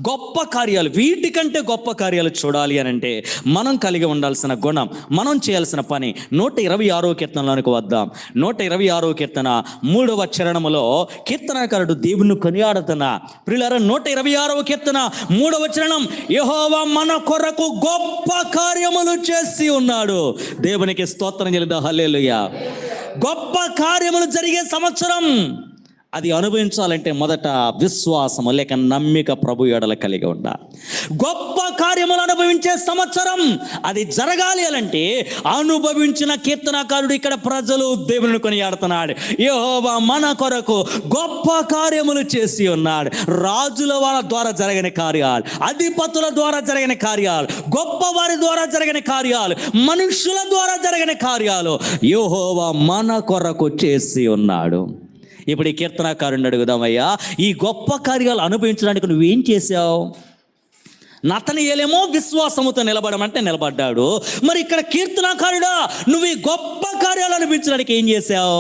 గొప్ప కార్యాలు, వీటికంటే గొప్ప కార్యాలు చూడాలి అని అంటే మనం కలిగి ఉండాల్సిన గుణం, మనం చేయాల్సిన పని 126వ కీర్తనలోనికి వద్దాం. 126వ కీర్తన 3వ చరణములో కీర్తనకారుడు దేవుని కొనియాడుతున్న ప్రియులారా, 126వ కీర్తన 3వ చరణం, యెహోవా మన కొరకు గొప్ప కార్యములు చేసి ఉన్నాడు. దేవునికి స్తోత్రం చెల్లిద్దాం. హల్లెలూయా. గొప్ప కార్యములు జరిగే సంవత్సరం, అది అనుభవించాలంటే మొదట విశ్వాసము లేక నమ్మిక ప్రభు ఎడల కలిగి ఉండాలి. గొప్ప కార్యములు అనుభవించే సంవత్సరం, అది జరగాలి అంటే అనుభవించిన కీర్తనకారుడు ఇక్కడ ప్రజలు దేవుని కొనియాడుతున్నాడు. యెహోవా మన కొరకు గొప్ప కార్యములు చేసి ఉన్నాడు. రాజుల వాళ్ళ ద్వారా జరగని కార్యాలు, అధిపతుల ద్వారా జరగని కార్యాలు, గొప్ప వారి ద్వారా జరగని కార్యాలు, మనుషుల ద్వారా జరగని కార్యాలు యెహోవా మన కొరకు చేసి ఉన్నాడు. ఇప్పుడు ఈ కీర్తనకారుని అడుగుదామయ్యా, ఈ గొప్ప కార్యాలు అనుభవించడానికి నువ్వేం చేశావు? నతనయేలేమో విశ్వాసముతో నిలబడమంటే నిలబడ్డాడు. మరి ఇక్కడ కీర్తనకారుడా, నువ్వు ఈ గొప్ప కార్యాలు అనిపించడానికి ఏం చేశావు?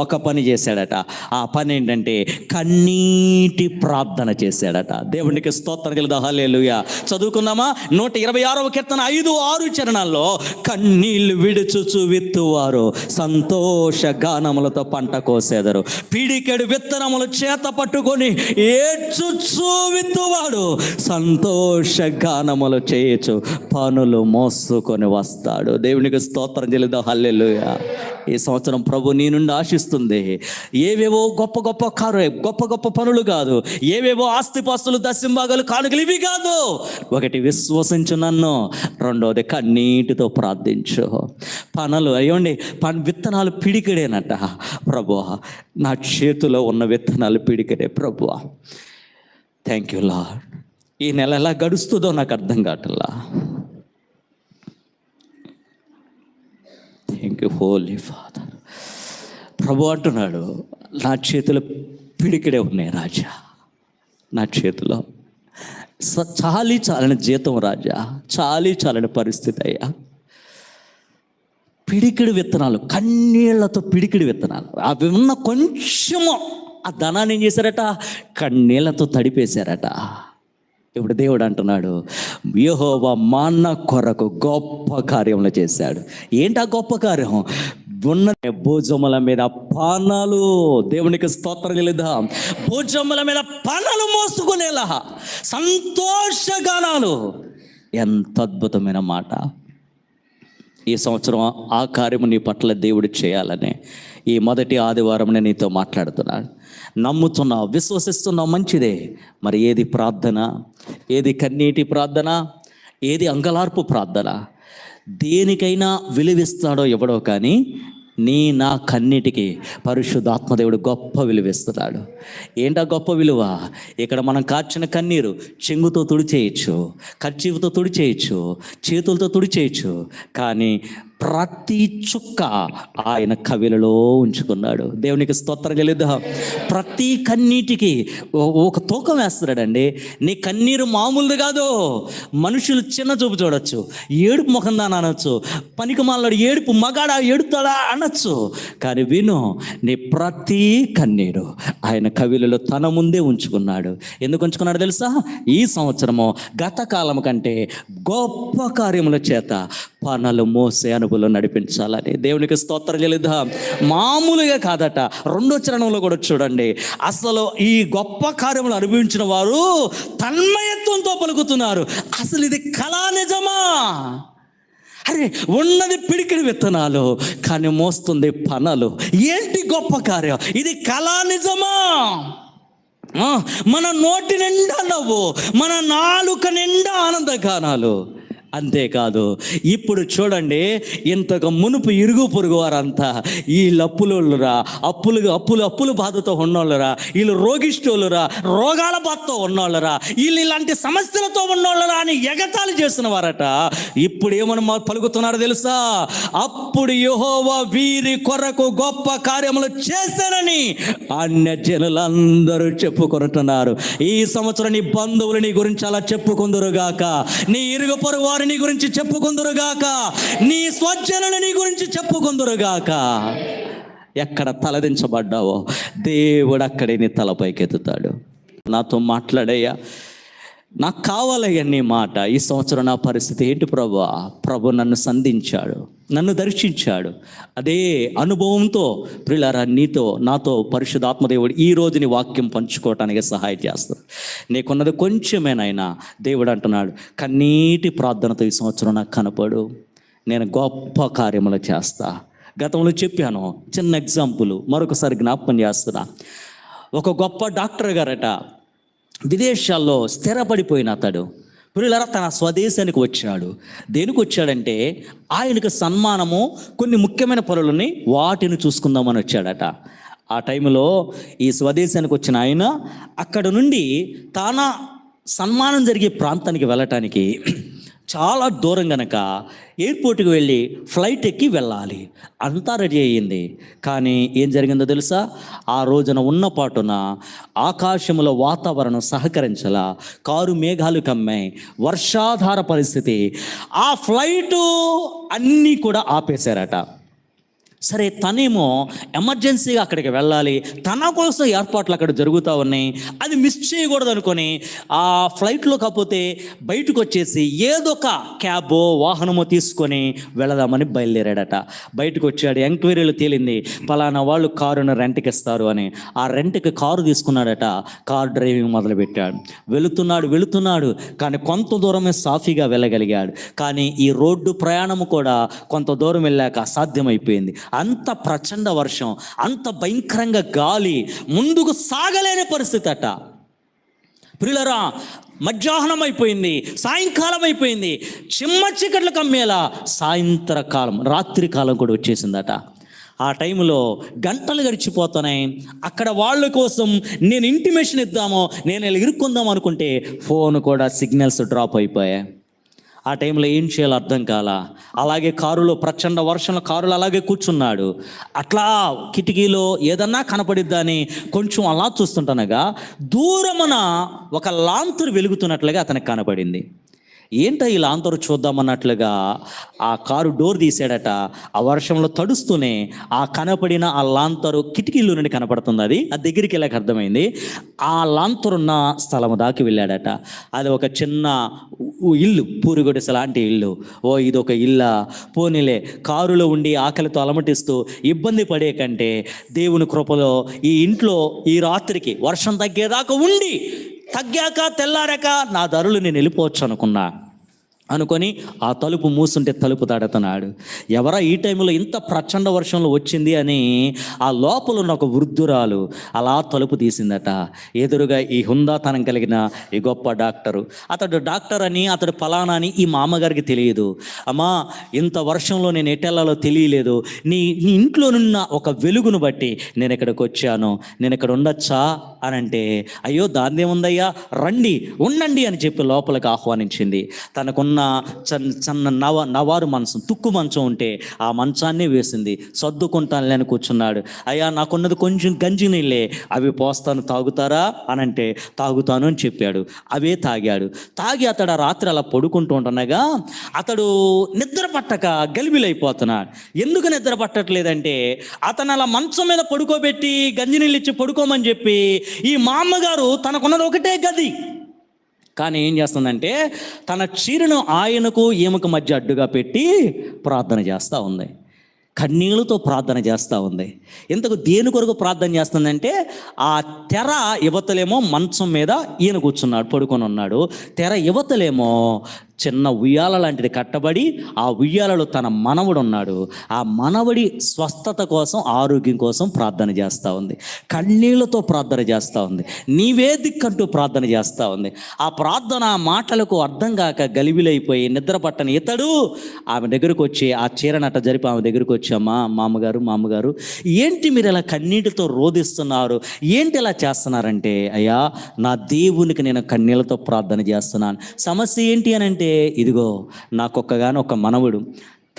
ఒక పని చేశాడట. ఆ పని ఏంటంటే కన్నీటి ప్రార్థన చేశాడట. దేవునికి స్తోత్రం కలుగుదా. హల్లెలూయా. చదువుకుందామా? 126వ కీర్తన 5-6 చరణాల్లో, కన్నీళ్లు విడుచుచు విత్తువారు సంతోష గానములతో పంట కోసేదరు, పిడికెడు విత్తనములు చేత పట్టుకొని ఏడ్చుచు విత్తువాడు సంతోష గానములు చేయొచ్చు పనులు మోసుకొని వస్తాడు. దేవునికి స్తోత్రం చెల్లిద్దాం. హల్లెలూయా. ఈ సంవత్సరం ప్రభు నీ నుండి ఆశిస్తుంది ఏవేవో గొప్ప గొప్ప పనులు కాదు, ఏవేవో ఆస్తిపాస్తులు, దశంభాగాలు, కానుకలు, ఇవి కాదు. ఒకటి, విశ్వసించు నన్ను. రెండోది, కన్నీటితో ప్రార్థించు. పనులు అయ్యండి, విత్తనాలు పిడికిడేనట. ప్రభువా, నా చేతిలో ఉన్న విత్తనాలు పిడికిడే. ప్రభువా, థ్యాంక్ యూ లార్డ్. ఈ నెల ఎలా గడుస్తుందో నాకు అర్థం కావట్లా. Thank you holy father. ప్రభు అంటున్నాడు, నా చేతిలో పిడికిడే ఉన్నాయి రాజా. నా చేతిలో చాలని జీతం రాజా, చాలని పరిస్థితి అయ్యా. పిడికిడి విత్తనాలు, కన్నీళ్లతో పిడికిడి విత్తనాలు, అవి ఉన్న కొంచెము ఆ ధనాన్ని ఏం చేశారట? కన్నీళ్లతో తడిపేశారట. ఇప్పుడు దేవుడు అంటున్నాడు, యెహోవా మన కొరకు గొప్ప కార్యములు చేశాడు. ఏంటా గొప్ప కార్యం? ఉన్న భుజముల మీద పనలు, దేవునికి స్తోత్రం చెల్లిద్దాం. భుజముల మీద పనలు మోసుకునేలా సంతోషగానాలు. ఎంత అద్భుతమైన మాట. ఈ సంవత్సరం ఆ కార్యము నీ పట్ల దేవుడు చేయాలని ఈ మొదటి ఆదివారం నేను నీతో మాట్లాడుతున్నాను. నమ్ముతున్నావు, విశ్వసిస్తున్నావు, మంచిదే. మరి ఏది ప్రార్థన? ఏది కన్నీటి ప్రార్థన? ఏది అంగలార్పు ప్రార్థన? దేనికైనా విలువిస్తాడో ఎవడో కానీ నా కన్నిటికి పరిశుద్ధాత్మదేవుడు గొప్ప విలువిస్తున్నాడు. ఏంటా గొప్ప విలువ? ఇక్కడ మనం కార్చిన కన్నీరు చెంగుతో తుడిచేయచ్చు, కర్చీఫ్తో తుడిచేయచ్చు, చేతులతో తుడిచేయచ్చు, కానీ ప్రతి చుక్క ఆయన కవిలలో ఉంచుకున్నాడు. దేవునికి స్తోత్రం చెల్లిద్దాం. ప్రతి కన్నీటికి ఒక తూకం వేస్తున్నాడండి. నీ కన్నీరు మామూలుది కాదు. మనుషులు చిన్న చూపు చూడొచ్చు, ఏడుపు ముఖం దాని అనొచ్చు, పనికి మాలాడు ఏడుపు మగాడా ఏడుతాడా అనొచ్చు, కానీ విను, నీ ప్రతి కన్నీరు ఆయన కవిలలో తన ముందే ఉంచుకున్నాడు. ఎందుకు ఉంచుకున్నాడు తెలుసా? ఈ సంవత్సరము గత కాలం కంటే గొప్ప కార్యముల చేత పనులు మోసే అనుభవం నడిపించాలని. దేవునికి స్తోత్రం చెల్లిద్దాం. మామూలుగా కాదట. 2వ చరణంలో కూడా చూడండి, అసలు ఈ గొప్ప కార్యములు అనుభవించిన వారు తన్మయత్వంతో పలుకుతున్నారు, అసలు ఇది కళా నిజమా? అరే, ఉన్నది పిడికిడి విత్తనాలు, కానీ మోస్తుంది పనలు. ఏంటి గొప్ప కార్యం? ఇది కళా నిజమా? మన నోటి నిండా నవ్వు, మన నాలుక నిండా ఆనందగానాలు. అంతేకాదు, ఇప్పుడు చూడండి, ఇంతకు మునుపు ఇరుగు పొరుగు వారంతా వీళ్ళు అప్పులోళ్ళురా, అప్పులు బాధతో ఉన్నోళ్ళరా, వీళ్ళు రోగిష్టోళ్ళురా, రోగాల బాధతో ఉన్నోళ్ళరా, వీళ్ళు ఇలాంటి సమస్యలతో ఉన్నోళ్ళరా అని ఎగతాళి చేసిన వారట. ఇప్పుడు ఏమని పలుకుతున్నారు తెలుసా? అప్పుడు యెహోవా వీరి కొరకు గొప్ప కార్యములు చేశారని అన్య జనులందరూ చెప్పుకుంటున్నారు. ఈ సంవత్సరం నీ బంధువులు నీ గురించి అలా చెప్పుకుందురుగాక, నీ ఇరుగు పొరుగు వారు నీ గురించి చెప్పుకుందురుగాక, నీ స్వజనులు నీ గురించి చెప్పుకుందురుగాక. ఎక్కడ తలదించబడ్డావో దేవుడు అక్కడే నీ తలపైకి ఎత్తుతాడు. నాతో మాట్లాడయ్యా, నాకు కావాలయ్యా నీ మాట. ఈ సంవత్సరం నా పరిస్థితి ఏంటి ప్రభువా? ప్రభు నన్ను సంధించాడు, నన్ను దర్శించాడు. అదే అనుభవంతో ప్రియులారా, నీతో నాతో పరిశుద్ధాత్మదేవుడు ఈ రోజు నీ వాక్యం పంచుకోవటానికి సహాయం చేస్తాడు. నీకున్నది కొంచెమేనైనా దేవుడు అంటున్నాడు, కన్నీటి ప్రార్థనతో ఈ సంవత్సరం నాకు కనపడు, నేను గొప్ప కార్యములు చేస్తా. గతంలో చెప్పాను, చిన్న ఎగ్జాంపుల్ మరొకసారి జ్ఞాపకం చేస్తున్నా. ఒక గొప్ప డాక్టర్ గారట, విదేశాల్లో స్థిరపడిపోయిన అతడు ప్రియులారా తన స్వదేశానికి వచ్చాడు. దేనికి వచ్చాడంటే ఆయనకు సన్మానము, కొన్ని ముఖ్యమైన పనులని వాటిని చూసుకుందామని వచ్చాడట. ఆ టైంలో ఈ స్వదేశానికి వచ్చిన ఆయన అక్కడ నుండి తన సన్మానం జరిగే ప్రాంతానికి వెళ్ళటానికి చాలా దూరం గనక ఎయిర్పోర్ట్కి వెళ్ళి ఫ్లైట్ ఎక్కి వెళ్ళాలి. అంతా రెడీ అయ్యింది. కానీ ఏం జరిగిందో తెలుసా? ఆ రోజున ఉన్న పాటున ఆకాశంలో వాతావరణం సహకరించలా, కారు మేఘాలు కమ్మాయి, వర్షాధార పరిస్థితి. ఆ ఫ్లైటు అన్నీ కూడా ఆపేశారట. సరే, తనేమో ఎమర్జెన్సీగా అక్కడికి వెళ్ళాలి, తన కోసం ఏర్పాట్లు అక్కడ జరుగుతూ ఉన్నాయి, అది మిస్ చేయకూడదు అనుకొని ఆ ఫ్లైట్లో కాకపోతే బయటకు వచ్చేసి ఏదో ఒక క్యాబో వాహనమో తీసుకొని వెళదామని బయలుదేరాడట. బయటకు వచ్చాడు, ఎంక్వైరీలు తేలింది పలానా వాళ్ళు కారును రెంట్కి ఇస్తారు అని. ఆ రెంట్కి కారు తీసుకున్నాడట. కారు డ్రైవింగ్ మొదలుపెట్టాడు. వెళుతున్నాడు కానీ కొంత దూరమే సాఫీగా వెళ్ళగలిగాడు. కానీ ఈ రోడ్డు ప్రయాణము కూడా కొంత దూరం వెళ్ళాక అసాధ్యమైపోయింది. అంత ప్రచండ వర్షం, అంత భయంకరంగా గాలి, ముందుకు సాగలేని పరిస్థితి అట. ప్రియులారా, మధ్యాహ్నం అయిపోయింది, సాయంకాలం అయిపోయింది, చిమ్మ చీకట్లు కమ్మేలా సాయంత్రకాలం, రాత్రి కాలం కూడా వచ్చేసిందట. ఆ టైంలో గంటలు గడిచిపోతున్నాయి. అక్కడ వాళ్ళ కోసం నేను ఇంటిమేషన్ ఇద్దామో, నేను ఇలా ఇరుక్కుందాం అనుకుంటే ఫోన్ కూడా సిగ్నల్స్ డ్రాప్ అయిపోయాయి. ఆ టైంలో ఏం చేయాలో అర్థం కాల. అలాగే కారులో, ప్రచండ వర్షంలో కారులో అలాగే కూర్చున్నాడు. అట్లా కిటికీలో ఏదన్నా కనపడిద్దని కొంచెం అలా చూస్తుంటనగా దూరమున ఒక లాంతరు వెలుగుతున్నట్లుగా అతనికి కనపడింది. ఏంటో ఈ లాంతరు చూద్దామన్నట్లుగా ఆ కారు డోర్ తీసాడట. ఆ వర్షంలో తడుస్తూనే ఆ కనపడిన ఆ లాంతరు కిటికీలో నుండి కనపడుతుంది. అది ఆ దగ్గరికి వెళ్ళాక అర్థమైంది. ఆ లాంతరున్న స్థలము దాకి వెళ్ళాడట. అది ఒక చిన్న ఇల్లు, పూరిగొడిసె లాంటి ఇల్లు. ఇది ఒక ఇల్లా, పోనీలే, కారులో ఉండి ఆకలితో అలమటిస్తూ ఇబ్బంది పడే కంటే దేవుని కృపలో ఈ ఇంట్లో ఈ రాత్రికి వర్షం తగ్గేదాకా ఉండి, తగ్గాక తెల్లారాక నా ధరలు నేను వెళ్ళిపోవచ్చు అనుకొని ఆ తలుపు మూసుంటే తలుపు తడుతున్నాడు. ఎవరా ఈ టైంలో ఇంత ప్రచండ వర్షంలో వచ్చింది అని ఆ లోపల ఉన్న ఒక వృద్ధురాలు అలా తలుపు తీసిందట. ఎదురుగా ఈ హుందాతనం కలిగిన ఈ గొప్ప డాక్టరు. అతడు డాక్టర్ అని, అతడు ఫలానా అని ఈ మామగారికి తెలియదు. అమ్మా, ఇంత వర్షంలో నేను ఎటెల్లాలో తెలియలేదు, నీ ఇంట్లోనున్న ఒక వెలుగును బట్టి నేను ఇక్కడికి వచ్చాను, నేను ఇక్కడ ఉండొచ్చా అని అంటే, అయ్యో దాన్నేముందయ్యా, రండి ఉండండి అని చెప్పి లోపలికి ఆహ్వానించింది. తనకున్న చిన్న నవారు మంచం, తుక్కు మంచం ఉంటే ఆ మంచాన్ని వేసింది. సర్దుకుంటానులే అని కూర్చున్నాడు. అయ్యా, నాకున్నది కొంచెం గంజి నీళ్ళే, అవి పోస్తాను, తాగుతారా అని అంటే తాగుతాను అని చెప్పాడు. అవే తాగాడు. తాగి అతడు ఆ రాత్రి అలా పడుకుంటూ ఉంటుండగా అతడు నిద్ర పట్టక గలిబిలైపోతున్నాడు. ఎందుకు నిద్ర పట్టట్లేదంటే, అతను అలా మంచం మీద పడుకోబెట్టి గంజి నీళ్ళు ఇచ్చి పడుకోమని చెప్పి ఈ మా అమ్మగారు తనకున్నది ఒకటే గది. కానీ ఏం చేస్తుందంటే, తన చీరను ఆయనకు ఈమెకు మధ్య అడ్డుగా పెట్టి ప్రార్థన చేస్తూ ఉంది. కన్నీళ్ళతో ప్రార్థన చేస్తూ ఉంది. ఇంతకు దేని కొరకు ప్రార్థన చేస్తుందంటే, ఆ తెర యువతలేమో మంచం మీద ఈయన కూర్చున్నాడు, పడుకొని ఉన్నాడు. తెర యువతలేమో చిన్న ఉయ్యాల లాంటిది కట్టబడి, ఆ ఉయ్యాలలో తన మనవడు ఉన్నాడు. ఆ మనవడి స్వస్థత కోసం, ఆరోగ్యం కోసం ప్రార్థన చేస్తూ ఉంది. కన్నీళ్లతో ప్రార్థన చేస్తూ ఉంది. నీవే దిక్కంటూ ప్రార్థన చేస్తూ ఉంది. ఆ ప్రార్థన మాటలకు అర్థం కాక గలిబిలైపోయి నిద్ర పట్టని ఇతడు ఆమె దగ్గరకు వచ్చి ఆ చీరనట్ట జరిపి ఆమె దగ్గరకు వచ్చి, అమ్మా, మామగారు ఏంటి మీరు ఇలా కన్నీటితో రోధిస్తున్నారు, ఏంటి ఇలా చేస్తున్నారంటే, అయ్యా, నా దేవునికి నేను కన్నీళ్లతో ప్రార్థన చేస్తున్నాను. సమస్య ఏంటి అని అంటే, ఇదిగో నాకొక్కగానొక్క మనవడు,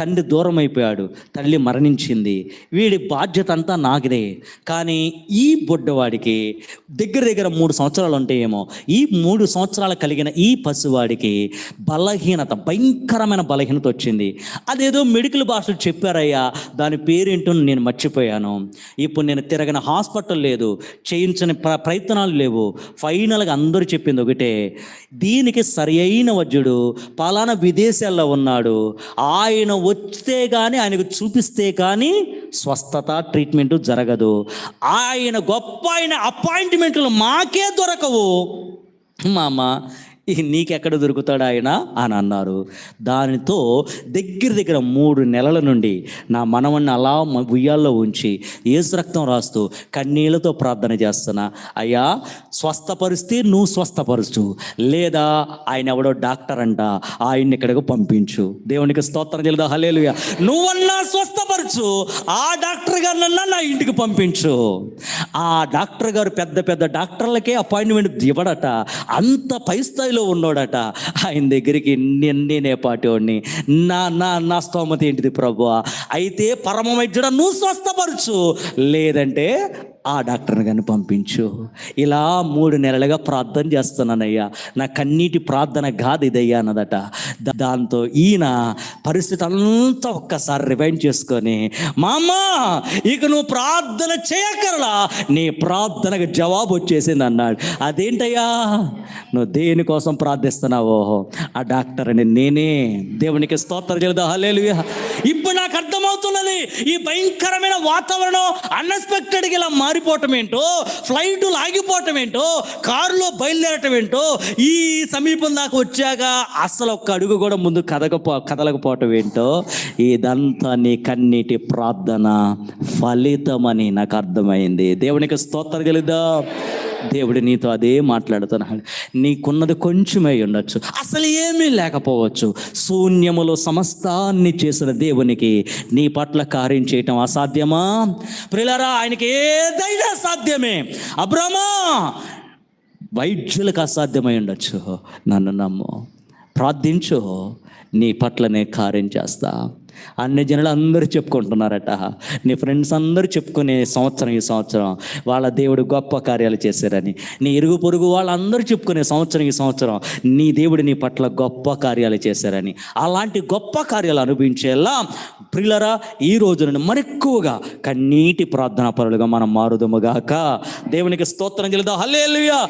తండ్రి దూరం అయిపోయాడు, తల్లి మరణించింది, వీడి బాధ్యత అంతా నాకుదే. కానీ ఈ బుడ్డవాడికి దగ్గర దగ్గర 3 సంవత్సరాలు ఉంటాయేమో, ఈ 3 సంవత్సరాలు కలిగిన ఈ పసివాడికి బలహీనత, భయంకరమైన బలహీనత వచ్చింది. అదేదో మెడికల్ భాషలో చెప్పారయ్యా, దాని పేరేంటో నేను మర్చిపోయాను. ఇప్పుడు నేను తిరగని హాస్పిటల్ లేదు, చేయించని ప్రయత్నాలు లేవు. ఫైనల్గా అందరూ చెప్పింది ఒకటే, దీనికి సరి అయిన వైద్యుడు పలానా విదేశాల్లో ఉన్నాడు, ఆయన వస్తే కానీ, ఆయనకు చూపిస్తే కానీ స్వస్థత ట్రీట్మెంటు జరగదు. ఆయన గొప్ప అపాయింట్మెంట్లు మాకే దొరకవు మామ, నీకెక్కడ దొరుకుతాడు ఆయన అని అన్నారు. దానితో దగ్గర దగ్గర 3 నెలల నుండి నా మనవణ్ణి అలా ఉయ్యాల్లో ఉంచి యేసు రక్తం రాస్తూ కన్నీళ్లతో ప్రార్థన చేస్తున్నా, అయ్యా స్వస్థపరిస్తే నువ్వు స్వస్థపరచు, లేదా ఆయన ఎవడో డాక్టర్ అంట, ఆయన్ని ఇక్కడికి పంపించు. దేవునికి స్తోత్రం చెల్లుదా, హల్లెలూయా. నువ్వన్నా స్వస్థపరచు, ఆ డాక్టర్ గారినన్నా నా ఇంటికి పంపించు. ఆ డాక్టర్ గారు పెద్ద పెద్ద డాక్టర్లకే అపాయింట్మెంట్ ఇవ్వడట, అంత పై స్థాయిలో ఉన్నాడట. ఆయన దగ్గరికి నేనే పాటోడిని, నా స్తోమత ఏంటిది ప్రభువా, అయితే పరమ వైద్యుడా నువ్వు స్వస్థపరచు, లేదంటే ఆ డాక్టర్ని కానీ పంపించు. ఇలా 3 నెలలుగా ప్రార్థన చేస్తున్నానయ్యా, నా కన్నీటి ప్రార్థన కాదు ఇదయ్యా అన్నదట. దాంతో ఈయన పరిస్థితి అంతా ఒక్కసారి రివైండ్ చేసుకొని, మా అమ్మ ఇక నువ్వు ప్రార్థన చేయక్కర్లా, నీ ప్రార్థనకు జవాబు వచ్చేసింది అన్నాడు. అదేంటయ్యా, నువ్వు దేనికోసం ప్రార్థిస్తున్నావో ఆ డాక్టర్ అని నేనే. దేవునికి స్తోత్రం చెల్లుదా, హల్లెలూయా. ఇప్పుడు నాకు అర్థమవుతున్నది, ఈ భయంకరమైన వాతావరణం అన్ఎక్స్పెక్టెడ్గా ఇలా మారిపోవటం ఏంటో, ఫ్లైట్లు ఆగిపోవటం ఏంటో, కారులో బయలుదేరటం ఏంటో, ఈ సమీపం దాకా వచ్చాక అసలు ఒక్క అడుగు కూడా ముందు కదలకపోవటం ఏంటో, ఇదంతా నీ కన్నీటి ప్రార్థన ఫలితమని నాకు అర్థమైంది. దేవునికి స్తోత్రం చెల్లుదా. దేవుడు నీతో అదే మాట్లాడుతున్నాడు. నీకున్నది కొంచెమై ఉండొచ్చు, అసలు ఏమీ లేకపోవచ్చు. శూన్యములో సమస్తాన్ని చేసిన దేవునికి నీ పట్ల కార్యం చేయటం అసాధ్యమా? ప్రియులారా, ఆయనకి ఏదైనా సాధ్యమే. అబ్రామా, వైద్యులకు అసాధ్యమై ఉండొచ్చు, నన్ను నమ్ము, ప్రార్థించు, నీ పట్లనే కార్యం చేస్తా. అన్ని జనులు అందరూ చెప్పుకుంటున్నారట, నీ ఫ్రెండ్స్ అందరూ చెప్పుకునే సంవత్సరం ఈ సంవత్సరం వాళ్ళ దేవుడు గొప్ప కార్యాలు చేశారని, నీ ఇరుగు పొరుగు వాళ్ళందరూ చెప్పుకునే సంవత్సరం ఈ సంవత్సరం నీ దేవుడు నీ పట్ల గొప్ప కార్యాలు చేశారని. అలాంటి గొప్ప కార్యాలు అనుభవించేలా ప్రియులారా, ఈ రోజు నుండి మరెక్కువగా కన్నీటి ప్రార్థనా పరులుగా మనం మారుదుముగాక. దేవునికి స్తోత్రం చెల్లుదాం, హల్లెలూయా.